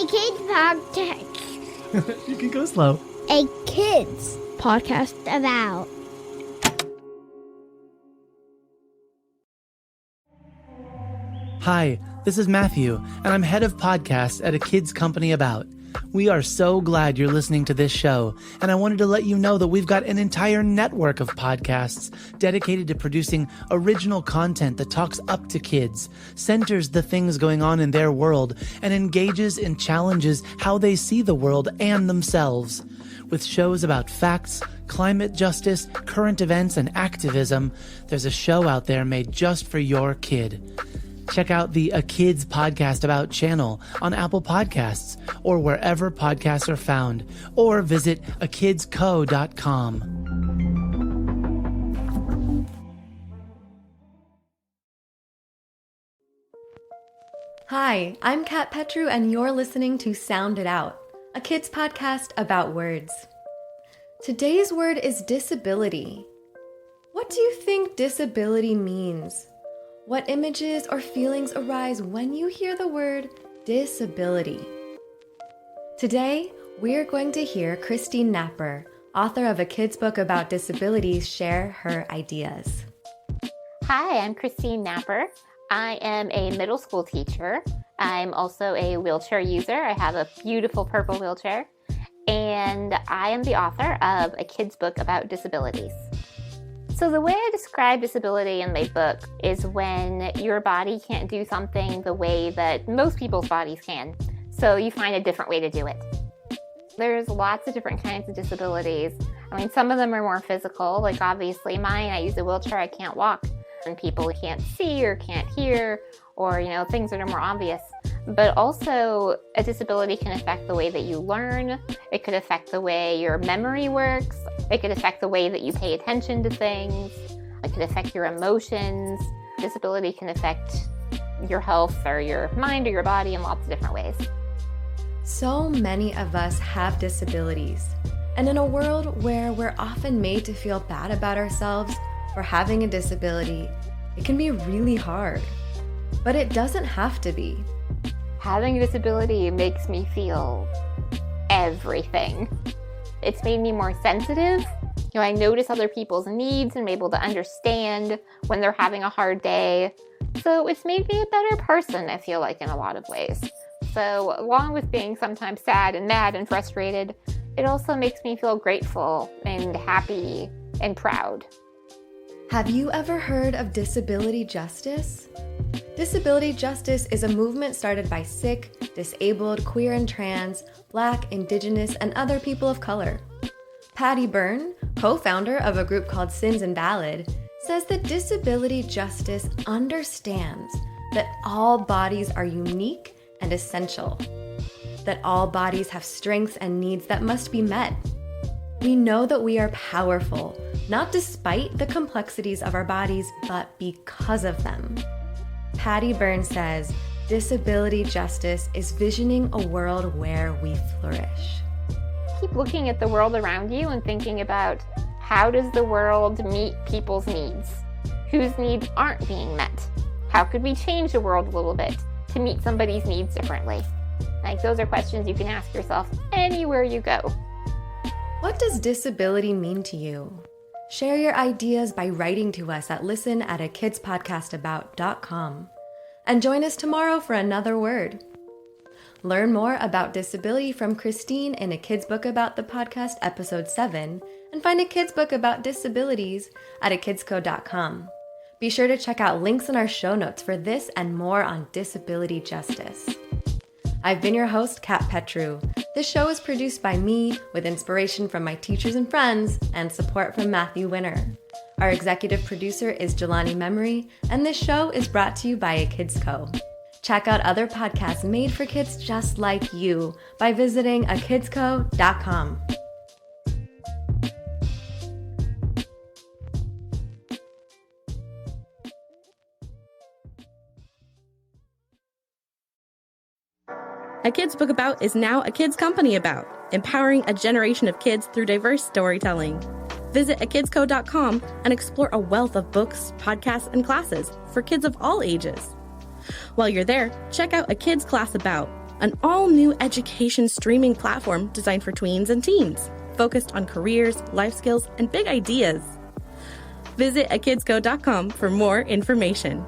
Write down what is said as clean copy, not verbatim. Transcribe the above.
A kids podcast. You can go slow. A kids podcast about. Hi, this is Matthew, and I'm head of podcasts at a kids company about. We are so glad you're listening to this show, and I wanted to let you know that we've got an entire network of podcasts dedicated to producing original content that talks up to kids, centers the things going on in their world, and engages and challenges how they see the world and themselves. With shows about facts, climate justice, current events, and activism, there's a show out there made just for your kid. Check out the A Kids Podcast About channel on Apple Podcasts or wherever podcasts are found, or visit akidsco.com. Hi, I'm Kat Petru, and you're listening to Sound It Out, a kids podcast about words. Today's word is disability. What do you think disability means? What images or feelings arise when you hear the word disability? Today, we're going to hear Christine Napper, author of a kids book about disabilities, share her ideas. Hi, I'm Christine Napper. I am a middle school teacher. I'm also a wheelchair user. I have a beautiful purple wheelchair. And I am the author of a kids book about disabilities. So the way I describe disability in my book is when your body can't do something the way that most people's bodies can. So you find a different way to do it. There's lots of different kinds of disabilities. I mean, some of them are more physical, like obviously mine, I use a wheelchair, I can't walk. And people can't see or can't hear, or, things that are more obvious. But also, a disability can affect the way that you learn. It could affect the way your memory works. It could affect the way that you pay attention to things. It could affect your emotions. Disability can affect your health or your mind or your body in lots of different ways. So many of us have disabilities. And in a world where we're often made to feel bad about ourselves for having a disability, it can be really hard. But it doesn't have to be. Having a disability makes me feel everything. It's made me more sensitive. I notice other people's needs and I'm able to understand when they're having a hard day. So it's made me a better person, I feel like, in a lot of ways. So along with being sometimes sad and mad and frustrated, it also makes me feel grateful and happy and proud. Have you ever heard of disability justice? Disability justice is a movement started by sick, disabled, queer and trans, Black, Indigenous, and other people of color. Patty Byrne, co-founder of a group called Sins Invalid, says that disability justice understands that all bodies are unique and essential, that all bodies have strengths and needs that must be met. We know that we are powerful, not despite the complexities of our bodies, but because of them. Patty Byrne says, disability justice is visioning a world where we flourish. Keep looking at the world around you and thinking about how does the world meet people's needs? Whose needs aren't being met? How could we change the world a little bit to meet somebody's needs differently? Those are questions you can ask yourself anywhere you go. What does disability mean to you? Share your ideas by writing to us at listen@akidspodcastabout.com. And join us tomorrow for another word. Learn more about disability from Christine in A Kids Book About the Podcast, Episode 7, and find a kids book about disabilities at akidsco.com. Be sure to check out links in our show notes for this and more on disability justice. I've been your host, Kat Petru. This show is produced by me with inspiration from my teachers and friends and support from Matthew Winner. Our executive producer is Jelani Memory, and this show is brought to you by A Kids Co. Check out other podcasts made for kids just like you by visiting akidsco.com. A Kids Book About is now a kids company about, empowering a generation of kids through diverse storytelling. Visit akidsco.com and explore a wealth of books, podcasts, and classes for kids of all ages. While you're there, check out A Kids Class About, an all-new education streaming platform designed for tweens and teens, focused on careers, life skills, and big ideas. Visit atkidsco.com for more information.